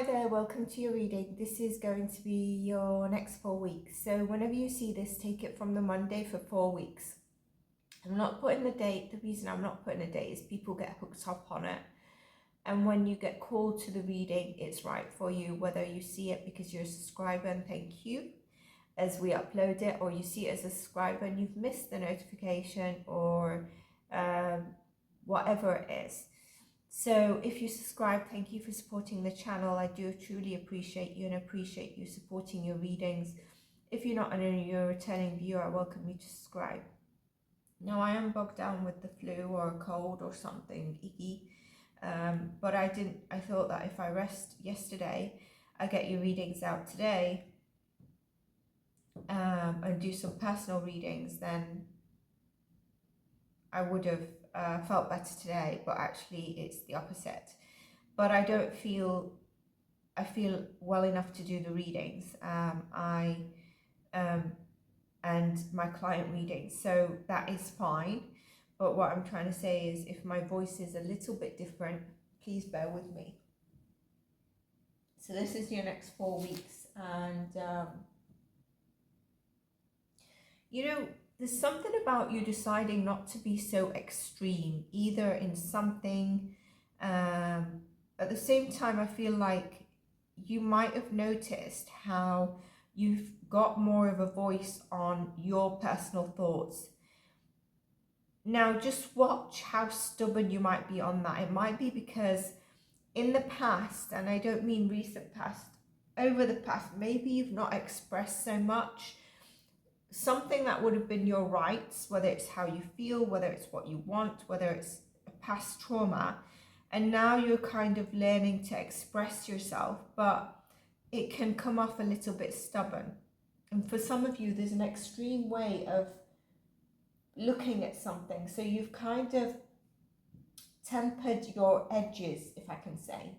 Hi there, welcome to your reading. This is going to be your next 4 weeks. So whenever you see this, take it from the Monday for 4 weeks. I'm not putting the date. The reason I'm not putting a date is people get hooked up on it. And when you get called to the reading, it's right for you, whether you see it because you're a subscriber and thank you as we upload it, or you see it as a subscriber and you've missed the notification, or whatever it is. So if you subscribe, thank you for supporting the channel. I do truly appreciate you and appreciate you supporting your readings. If you're not you're a returning viewer, I welcome you to subscribe. Now, I am bogged down with the flu or a cold or something icky, but I thought that if I rest yesterday, I get your readings out today, and do some personal readings, then I would have felt better today, but actually it's the opposite. But I feel well enough to do the readings, and my client readings, so that is fine. But what I'm trying to say is, if my voice is a little bit different, please bear with me. So this is your next 4 weeks, and you know, there's something about you deciding not to be so extreme, either in something. At the same time, I feel like you might have noticed how you've got more of a voice on your personal thoughts. Now, just watch how stubborn you might be on that. It might be because in the past, and I don't mean recent past, over the past, maybe you've not expressed so much something that would have been your rights, whether it's how you feel, whether it's what you want, whether it's a past trauma, and now you're kind of learning to express yourself, but it can come off a little bit stubborn. And for some of you, there's an extreme way of looking at something, so you've kind of tempered your edges, if I can say,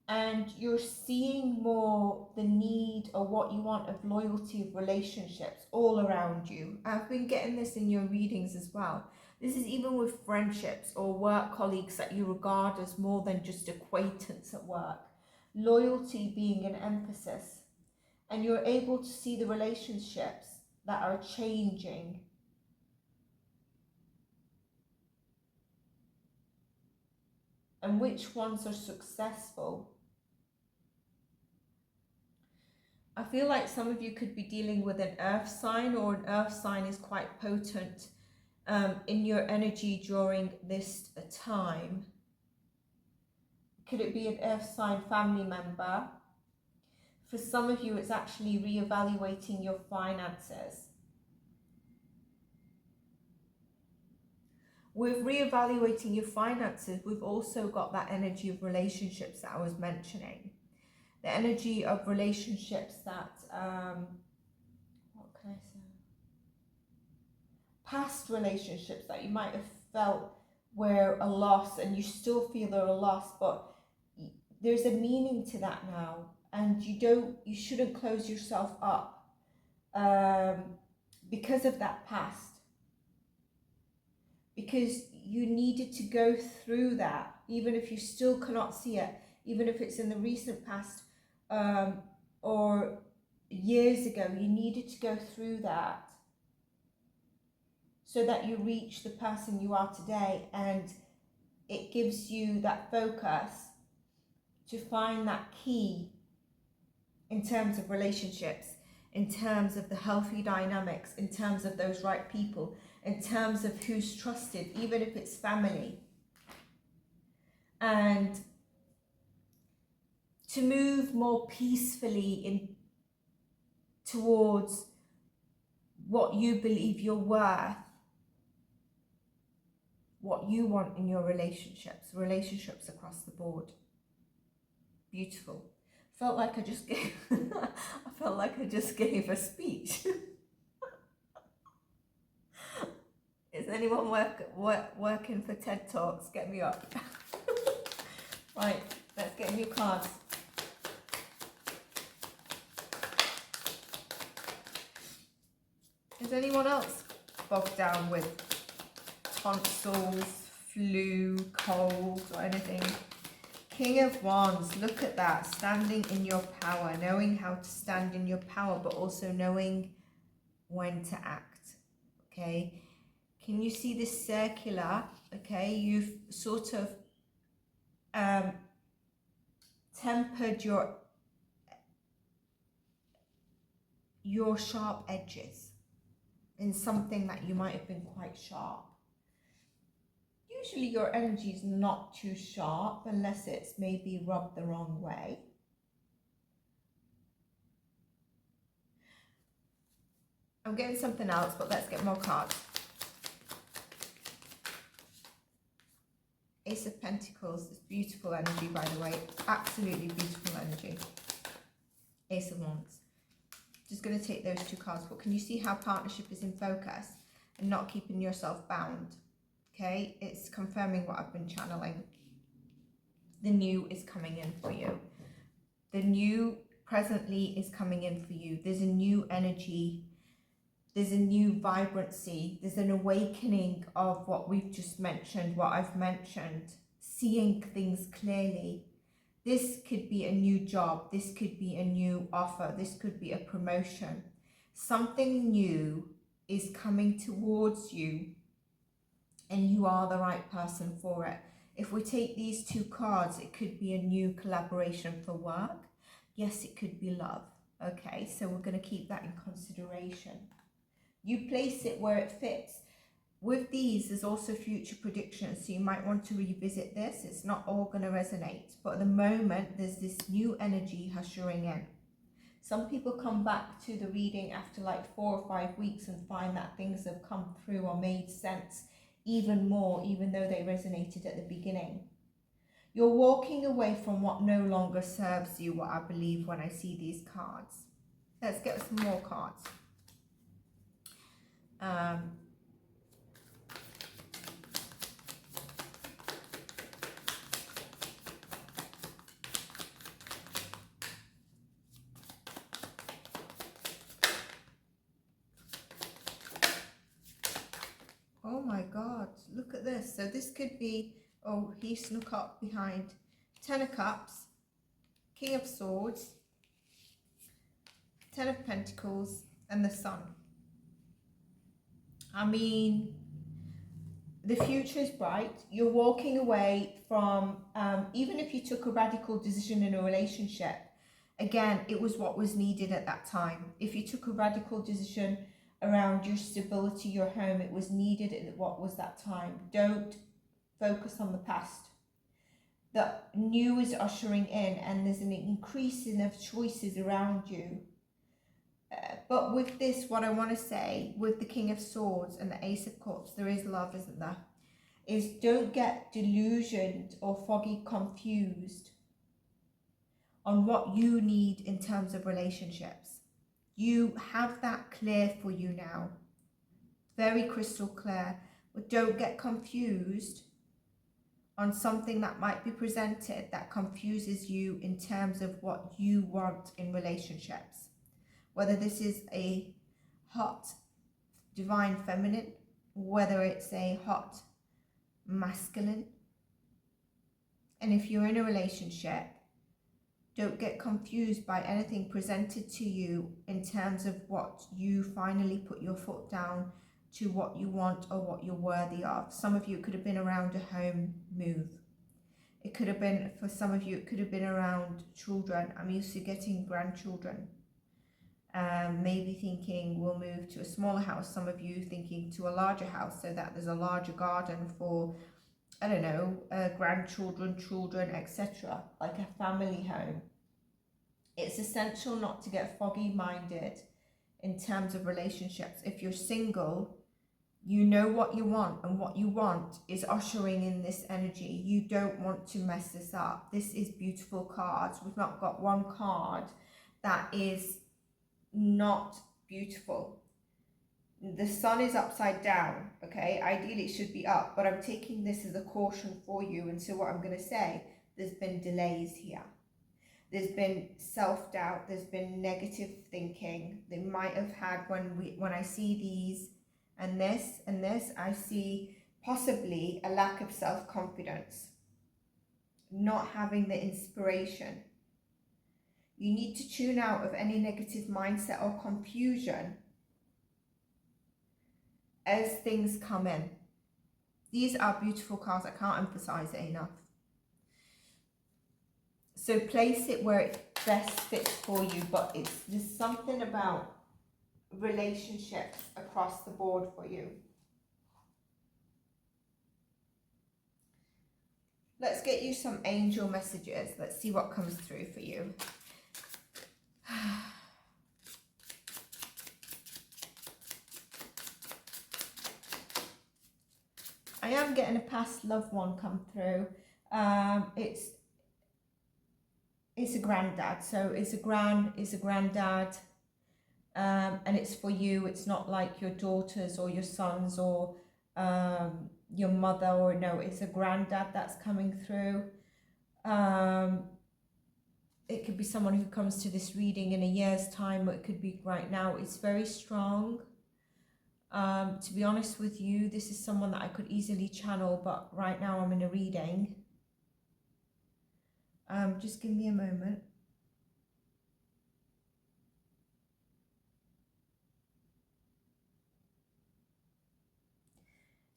and you're seeing more the need or what you want of loyalty of relationships all around you. I've been getting this in your readings as well. This is even with friendships or work colleagues that you regard as more than just acquaintance at work. Loyalty being an emphasis, and you're able to see the relationships that are changing. And which ones are successful. I feel like some of you could be dealing with an earth sign, or an earth sign is quite potent in your energy during this time. Could it be an earth sign family member? For some of you, it's actually reevaluating your finances. With reevaluating your finances, we've also got that energy of relationships that I was mentioning. The energy of relationships that, what can I say? Past relationships that you might have felt were a loss, and you still feel they're a loss, but there's a meaning to that now, and you shouldn't close yourself up because of that past, because you needed to go through that, even if you still cannot see it, even if it's in the recent past or years ago. You needed to go through that so that you reach the person you are today, and it gives you that focus to find that key in terms of relationships, in terms of the healthy dynamics, in terms of those right people, in terms of who's trusted, even if it's family. And to move more peacefully towards what you believe you're worth, what you want in your relationships across the board. Beautiful. Felt like I just gave I felt like I just gave a speech. Is anyone working for TED Talks? Get me up. Right, let's get new cards. Is anyone else bogged down with tonsils, flu, cold, or anything? King of Wands, look at that, standing in your power, knowing how to stand in your power, but also knowing when to act, okay? Can you see this circular, okay? You've sort of tempered your sharp edges in something that you might have been quite sharp. Usually your energy is not too sharp unless it's maybe rubbed the wrong way. I'm getting something else, but let's get more cards. Ace of Pentacles, this beautiful energy, by the way. Absolutely beautiful energy. Ace of Wands. Just going to take those two cards. But can you see how partnership is in focus and not keeping yourself bound? Okay, it's confirming what I've been channeling. The new is coming in for you. The new presently is coming in for you. There's a new energy. There's a new vibrancy. There's an awakening of what we've just mentioned, what I've mentioned. Seeing things clearly. This could be a new job. This could be a new offer. This could be a promotion. Something new is coming towards you, and you are the right person for it. If we take these two cards, it could be a new collaboration for work. Yes, it could be love. Okay, so we're going to keep that in consideration. You place it where it fits. With these, there's also future predictions, so you might want to revisit this. It's not all going to resonate, but at the moment, there's this new energy ushering in. Some people come back to the reading after like 4 or 5 weeks and find that things have come through or made sense even more, even though they resonated at the beginning. You're walking away from what no longer serves you, what I believe when I see these cards. Let's get some more cards. Oh my God, look at this. So this could be, oh, he snuck up behind. 10 of Cups, King of Swords, 10 of Pentacles, and the Sun. I mean, the future is bright. You're walking away from, even if you took a radical decision in a relationship, again, it was what was needed at that time. If you took a radical decision around your stability, your home, it was needed at what was that time. Don't focus on the past. The new is ushering in, and there's an increasing of choices around you. But with this, what I want to say, with the King of Swords and the Ace of Cups, there is love, isn't there? Is don't get delusioned or foggy confused on what you need in terms of relationships. You have that clear for you now. Very crystal clear. But don't get confused on something that might be presented that confuses you in terms of what you want in relationships. Whether this is a hot divine feminine, whether it's a hot masculine. And if you're in a relationship, don't get confused by anything presented to you in terms of what you finally put your foot down to what you want or what you're worthy of. Some of you, it could have been around a home move. It could have been, for some of you, it could have been around children. I'm used to getting grandchildren. Maybe thinking we'll move to a smaller house. Some of you thinking to a larger house so that there's a larger garden for, I don't know, grandchildren, children, etc. Like a family home. It's essential not to get foggy minded in terms of relationships. If you're single, you know what you want, and what you want is ushering in this energy. You don't want to mess this up. This is beautiful cards. We've not got one card that is not beautiful. The sun is upside down, okay? Ideally it should be up, but I'm taking this as a caution for you. And so what I'm going to say, there's been delays here. There's been self-doubt. There's been negative thinking. They might have had when I see these and this, I see possibly a lack of self-confidence. not having the inspiration. You need to tune out of any negative mindset or confusion as things come in. These are beautiful cards. I can't emphasize it enough. So place it where it best fits for you, but there's something about relationships across the board for you. Let's get you some angel messages. Let's see what comes through for you. I am getting a past loved one come through. It's a granddad, so it's a granddad, and it's for you. It's not like your daughters or your sons or your mother, or no, it's a granddad that's coming through. It could be someone who comes to this reading in a year's time, or it could be right now. It's very strong. To be honest with you, this is someone that I could easily channel, but right now I'm in a reading. Just give me a moment.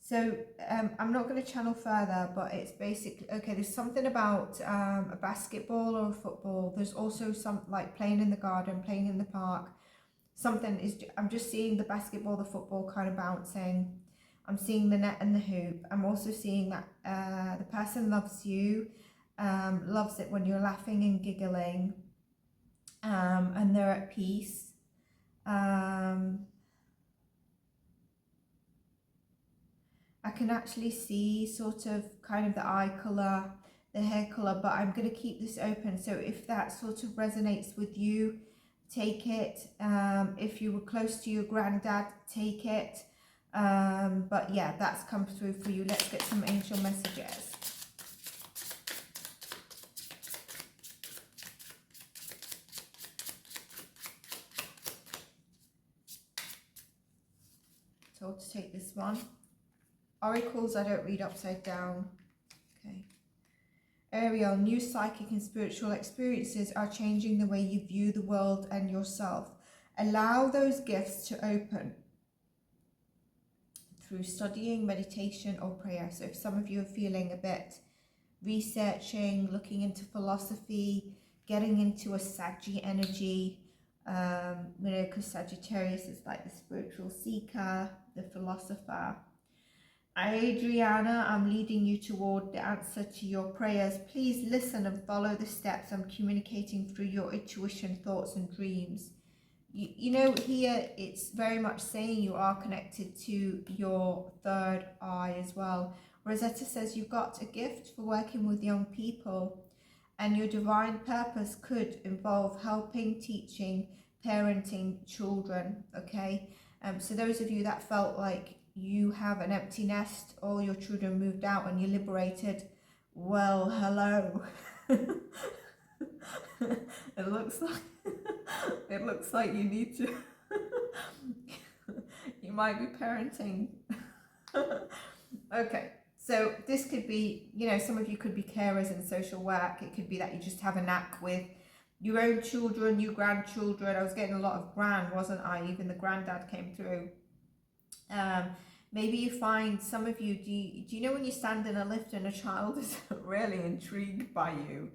So I'm not going to channel further, but it's basically, okay, there's something about a basketball or a football. There's also some like playing in the garden, playing in the park. Something is, I'm just seeing the basketball, the football kind of bouncing. I'm seeing the net and the hoop. I'm also seeing that the person loves you, loves it when you're laughing and giggling, and they're at peace. I can actually see sort of kind of the eye colour, the hair colour, but I'm going to keep this open. So if that sort of resonates with you, take it. If you were close to your granddad, take it. But yeah, that's come through for you. Let's get some angel messages. Told to take this one. Oracles, I don't read upside down. Okay. Ariel, new psychic and spiritual experiences are changing the way you view the world and yourself. Allow those gifts to open through studying, meditation, or prayer. So if some of you are feeling a bit researching, looking into philosophy, getting into a Saggy energy, because Sagittarius is like the spiritual seeker, the philosopher. Adriana, I'm leading you toward the answer to your prayers. Please listen and follow the steps. I'm communicating through your intuition, thoughts and dreams. You know, here it's very much saying you are connected to your third eye as well. Rosetta says you've got a gift for working with young people, and your divine purpose could involve helping, teaching, parenting children, okay? So those of you that felt like you have an empty nest, all your children moved out and you're liberated, well, hello. It looks like you need to you might be parenting. Okay, so this could be, you know, some of you could be carers in social work. It could be that you just have a knack with your own children, your grandchildren. I was getting a lot of grand, wasn't I? Even the granddad came through. Maybe you find, some of you, do you know when you stand in a lift and a child is really intrigued by you,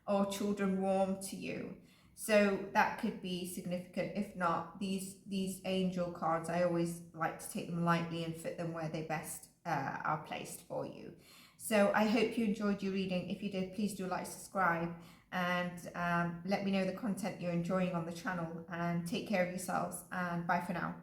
or children warm to you? So that could be significant. If not, these angel cards, I always like to take them lightly and fit them where they best are placed for you. So I hope you enjoyed your reading. If you did, please do like, subscribe, and let me know the content you're enjoying on the channel, and take care of yourselves, and bye for now.